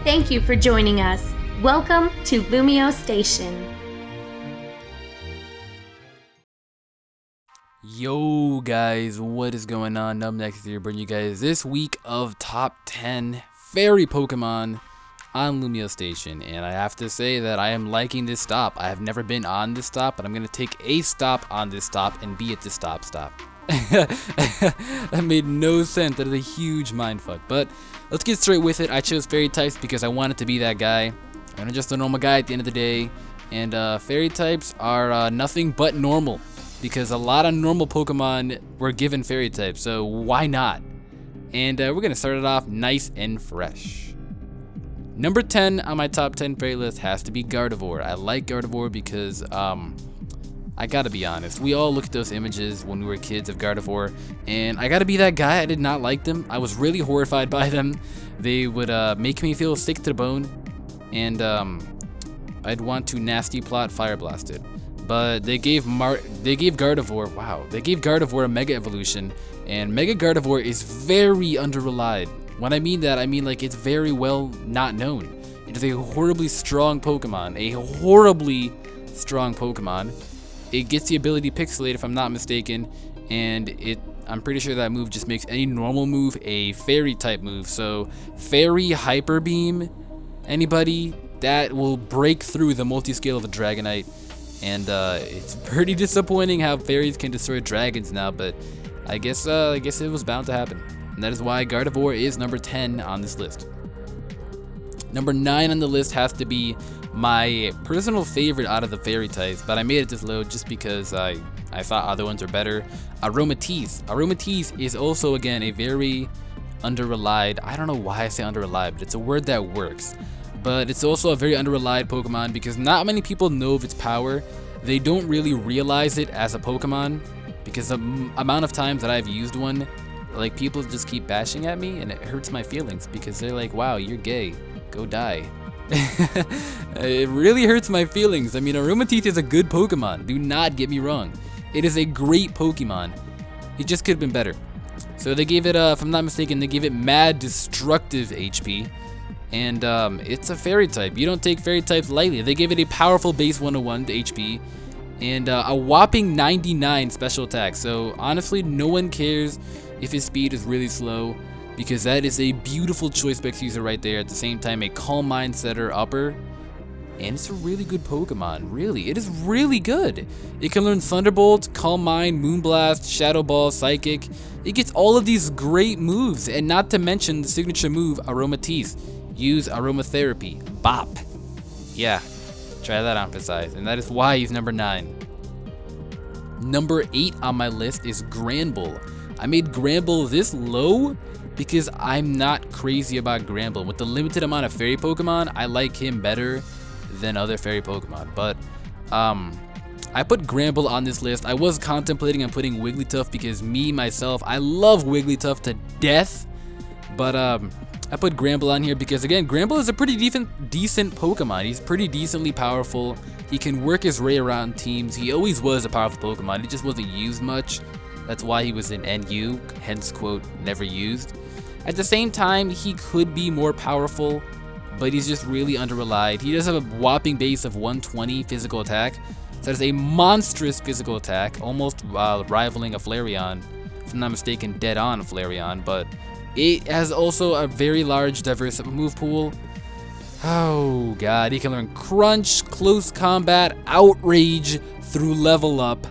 Thank you for joining us. Welcome to LumioStation. Yo guys, what is going on? NumbNexus here, bringing you guys this week of top 10 fairy Pokemon on LumioStation. And I have to say that I am liking this stop. I have never been on this stop, but I'm going to take a stop on this stop and be at the stop. That made no sense. That is a huge mindfuck. But let's get straight with it. I chose fairy types because I wanted to be that guy. I'm just a normal guy at the end of the day. And fairy types are nothing but normal, because a lot of normal Pokemon were given fairy types, so why not? And we're gonna start it off nice and fresh. Number 10 on my top 10 fairy list has to be Gardevoir. I like Gardevoir because I gotta be honest, we all look at those images when we were kids of Gardevoir, and I gotta be that guy. I did not like them. I was really horrified by them. They would make me feel sick to the bone, and I'd want to nasty plot Fire Blast it. But they gave Gardevoir, they gave Gardevoir a Mega Evolution, and Mega Gardevoir is very underrelied. When I mean that, I mean like it's very well not known. It is a horribly strong Pokemon, It gets the ability Pixelate, if I'm not mistaken, and I'm pretty sure that move just makes any normal move a fairy type move. So Fairy Hyper Beam, anybody, that will break through the multi-scale of a Dragonite. And it's pretty disappointing how fairies can destroy dragons now, but I guess it was bound to happen. And that is why Gardevoir is number 10 on this list. Number 9 on the list has to be my personal favorite out of the fairy types, but I made it this low just because I thought other ones are better. Aromatisse. Aromatisse is also, again, a very underrelied, I don't know why I say underrelied, but it's a word that works. But it's also a very underrelied Pokemon because not many people know of its power. They don't really realize it as a Pokemon because the amount of times that I've used one, like, people just keep bashing at me and it hurts my feelings because they're like, wow, you're gay, go die. It really hurts my feelings. I mean, Aromatisse is a good Pokemon, do not get me wrong. It is a great Pokemon. It just could have been better. So they gave it, if I'm not mistaken, they gave it mad destructive HP. And it's a fairy type. You don't take fairy types lightly. They gave it a powerful base 101 HP and a whopping 99 special attack. So honestly, no one cares if his speed is really slow, because that is a beautiful choice specs user right there. At the same time, a Calm Mind setter upper, and it's a really good Pokemon. Really, it is really good. It can learn Thunderbolt, Calm Mind, Moonblast, Shadow Ball, Psychic. It gets all of these great moves, and not to mention the signature move Aromatisse. Use aromatherapy. Bop. Yeah, try that on for size. And that is why he's number 9. Number 8 on my list is Granbull. I made Granbull this low because I'm not crazy about Granbull. With the limited amount of fairy Pokemon, I like him better than other fairy Pokemon. But I put Granbull on this list. I was contemplating on putting Wigglytuff because myself, I love Wigglytuff to death. But I put Granbull on here because, again, Granbull is a pretty decent Pokemon. He's pretty decently powerful. He can work his way around teams. He always was a powerful Pokemon. He just wasn't used much. That's why he was in NU, hence quote, never used. At the same time, he could be more powerful, but he's just really underrelied. He does have a whopping base of 120 physical attack. So that is a monstrous physical attack, almost rivaling a Flareon. If I'm not mistaken, dead on Flareon, but it has also a very large, diverse move pool. Oh god, he can learn Crunch, Close Combat, Outrage through Level Up.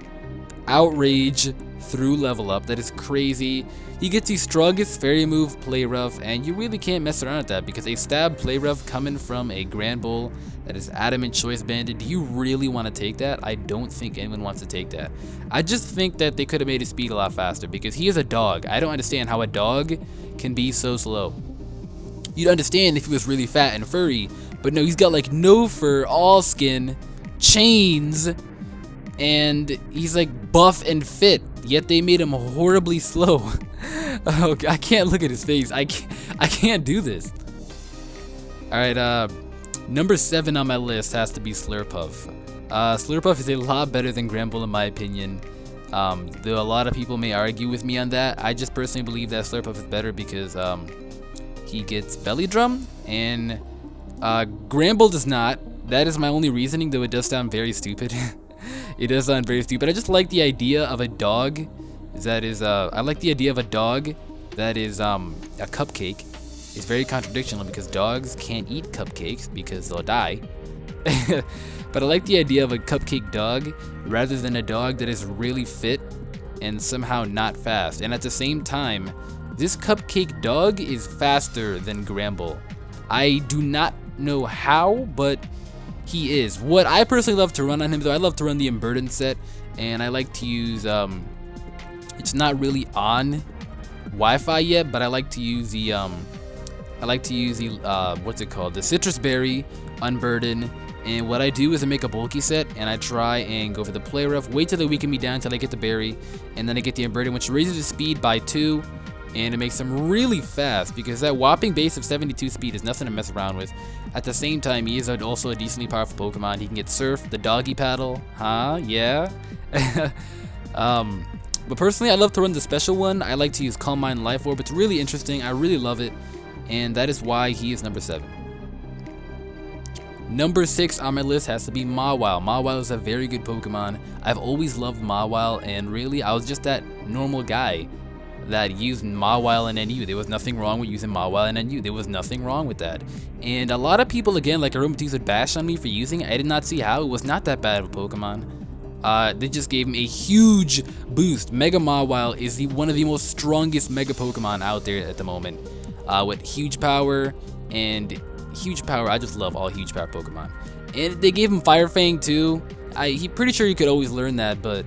Outrage through Level Up, that is crazy. He gets the strongest fairy move, Play Rough, and you really can't mess around with that because a stab Play Rough coming from a Granbull that is Adamant Choice Banded, do you really want to take that? I don't think anyone wants to take that. I just think that they could have made his speed a lot faster because he is a dog. I don't understand how a dog can be so slow. You'd understand if he was really fat and furry, but no, he's got like no fur, all skin, chains, and he's like buff and fit, yet they made him horribly slow. Oh, I can't look at his face. I can't do this. Alright, number 7 on my list has to be Slurpuff. Slurpuff is a lot better than Granbull in my opinion. Though a lot of people may argue with me on that, I just personally believe that Slurpuff is better because he gets Belly Drum, and Granbull does not. That is my only reasoning, though it does sound very stupid. It does sound very stupid. I just like the idea of a dog that is, I like the idea of a dog that is a cupcake. It's very contradictional because dogs can't eat cupcakes because they'll die. But I like the idea of a cupcake dog rather than a dog that is really fit and somehow not fast. And at the same time, this cupcake dog is faster than Granbull. I do not know how, but he is. What I personally love to run on him, though, I love to run the Emburden set, and I like to use, it's not really on Wi-Fi yet, but I like to use the, what's it called? The Citrus Berry Unburden. And what I do is I make a bulky set, and I try and go for the play rough, wait till they weaken me down until I get the berry, and then I get the Unburden, which raises the speed by 2, and it makes them really fast, because that whopping base of 72 speed is nothing to mess around with. At the same time, he is also a decently powerful Pokemon. He can get Surf, the Doggy Paddle, huh? Yeah? But personally, I love to run the special one. I like to use Calm Mind Life Orb. It's really interesting. I really love it, and that is why he is number 7. Number 6 on my list has to be Mawile. Mawile is a very good Pokemon. I've always loved Mawile, and really, I was just that normal guy that used Mawile and NU. There was nothing wrong with using Mawile and NU. There was nothing wrong with that. And a lot of people, again, like Aromatisse, would bash on me for using it. I did not see how. It was not that bad of a Pokemon. They just gave him a huge boost. Mega Mawile is one of the most strongest Mega Pokemon out there at the moment. With huge power and huge power. I just love all huge power Pokemon. And they gave him Fire Fang too. He pretty sure you could always learn that, but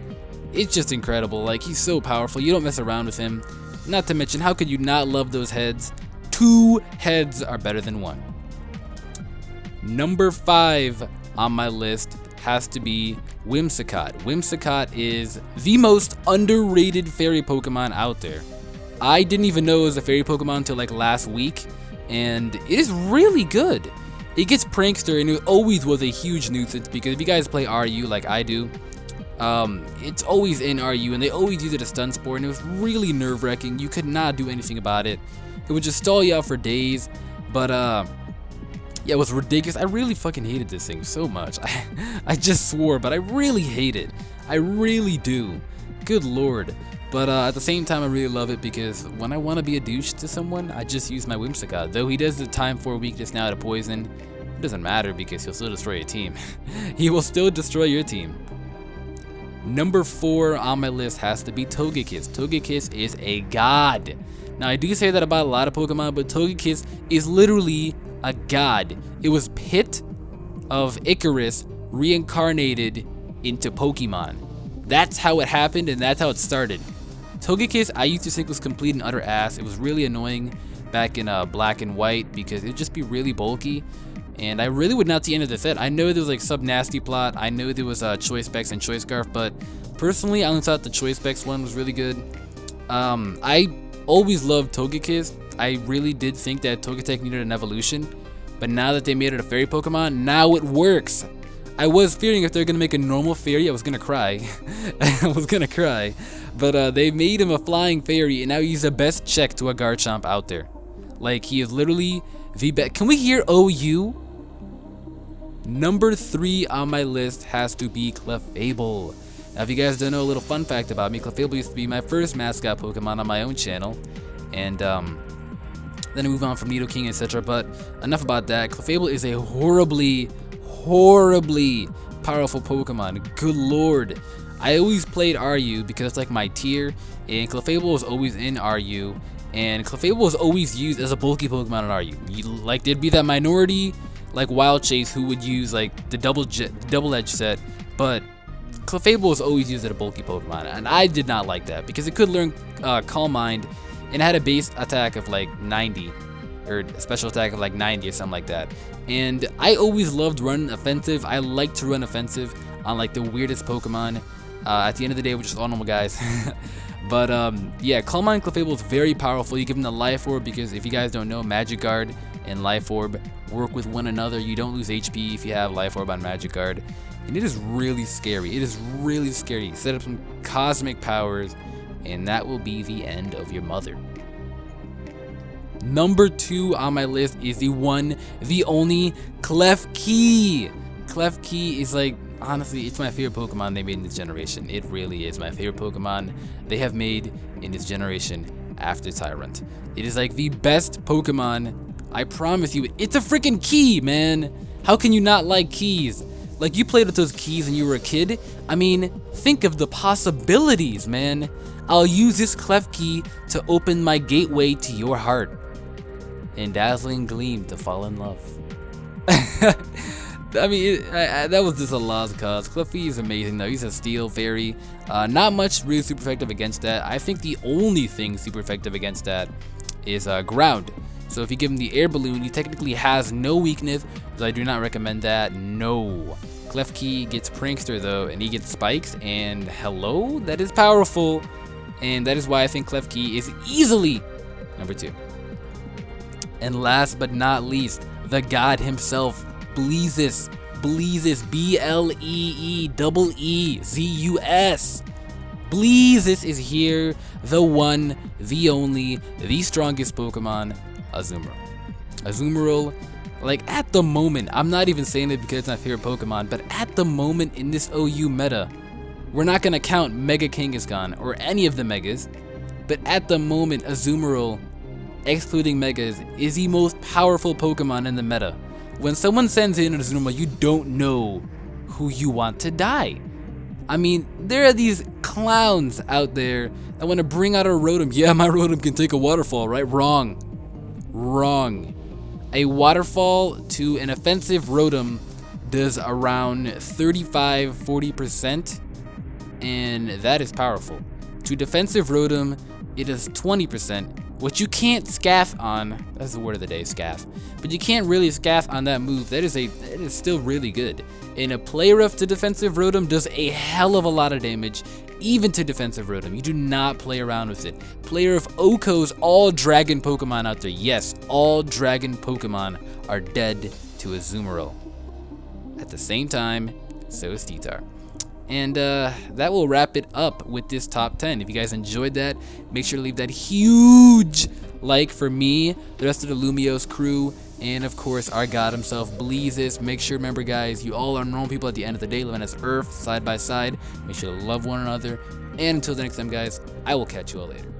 it's just incredible. Like, he's so powerful. You don't mess around with him. Not to mention, how could you not love those heads? 2 heads are better than 1. Number 5 on my list has to be Whimsicott. Whimsicott is the most underrated fairy Pokemon out there. I didn't even know it was a fairy Pokemon until like last week, and it is really good. It gets Prankster, and it always was a huge nuisance because if you guys play RU like I do, it's always in RU, and they always use it as stun spore, and it was really nerve-wracking. You could not do anything about it. It would just stall you out for days. But yeah, it was ridiculous. I really fucking hated this thing so much. I just swore, but I really hate it. I really do. Good lord. But at the same time, I really love it because when I want to be a douche to someone, I just use my Whimsicott. Though he does the time 4 weakness now to poison, it doesn't matter because he'll still destroy your team. He will still destroy your team. Number 4 on my list has to be Togekiss. Togekiss is a god. Now, I do say that about a lot of Pokemon, but Togekiss is literally a god. It was Pit of Icarus reincarnated into Pokemon. That's how it happened, and that's how it started. Togekiss, I used to think was complete and utter ass. It was really annoying back in Black and White because it would just be really bulky. And I really would not see any of the set. I know there was like Sub-Nasty Plot. I know there was Choice Specs and Choice Scarf, but personally, I only thought the Choice Specs one was really good. I always loved Togekiss. I really did think that Togetic needed an evolution, but now that they made it a fairy Pokemon, now it works. I was fearing if they're gonna make a normal fairy, I was gonna cry. I was gonna cry. But they made him a flying fairy, and now he's the best check to a Garchomp out there. Like, he is literally the best. Can we hear OU? Number 3 on my list has to be Clefable. Now, if you guys don't know a little fun fact about me, Clefable used to be my first mascot Pokemon on my own channel. And then I moved on from Nidoking, etc. But enough about that. Clefable is a horribly powerful Pokemon. Good lord. I always played RU because it's like my tier, and Clefable was always in RU, and Clefable was always used as a bulky Pokemon in RU. Like, there'd be that minority like Wild Chase who would use like the double edge set, but Clefable was always used as a bulky Pokemon, and I did not like that because it could learn Calm Mind, and it had a base attack of like 90, or a special attack of like 90 or something like that. And I always loved running offensive. I like to run offensive on like the weirdest Pokemon. At the end of the day, we're just all normal guys. But yeah, Calm Mind Clefable is very powerful. You give him the Life Orb because if you guys don't know, Magic Guard and Life Orb work with one another. You don't lose HP if you have Life Orb on Magic Guard. And it is really scary. It is really scary. Set up some cosmic powers, and that will be the end of your mother. Number 2 on my list is the one, the only Klefki. Klefki is like, honestly, it's my favorite Pokemon they made in this generation. It really is my favorite Pokemon they have made in this generation after Tyrant. It is like the best Pokemon. I promise you, it's a freaking key, man. How can you not like keys? Like, you played with those keys when you were a kid. I mean, think of the possibilities, man. I'll use this Klefki to open my gateway to your heart and dazzling gleam to fall in love. I mean, that was just a lost cause. Klefki is amazing though. He's a steel fairy. Not much really super effective against that. I think the only thing super effective against that is ground. So if you give him the air balloon, he technically has no weakness, so I do not recommend that. No. Klefki gets Prankster though, and he gets Spikes, and hello? That is powerful. And that is why I think Klefki is easily number 2. And last but not least, the god himself, Bleezus. Bleezus, Bleezeus. Bleezus is here, the one, the only, the strongest Pokemon, Azumarill. Azumarill, like at the moment, I'm not even saying it because it's my favorite Pokemon, but at the moment in this OU meta, we're not gonna count Mega Kangaskhan or any of the Megas, but at the moment, Azumarill, excluding Megas, is the most powerful Pokemon in the meta. When someone sends in an Azumarill, you don't know who you want to die. I mean, there are these clowns out there that want to bring out a Rotom. Yeah, my Rotom can take a waterfall, right? Wrong. A waterfall to an offensive Rotom does around 35-40%, and that is powerful. To defensive Rotom, it is 20%, which you can't scaff on. That's the word of the day, scaff. But you can't really scaff on that move. That is still really good. And a Play Rough to defensive Rotom does a hell of a lot of damage, even to defensive Rotom. You do not play around with it. Play Rough Oko's all dragon Pokemon out there. Yes, all dragon Pokemon are dead to Azumarill. At the same time, so is Titar. And that will wrap it up with this top 10. If you guys enjoyed that, make sure to leave that huge like for me, the rest of the Lumiose crew, and of course our god himself, Bleezus. Make sure, remember guys, you all are normal people at the end of the day, living as Earth, side by side. Make sure to love one another. And until the next time, guys, I will catch you all later.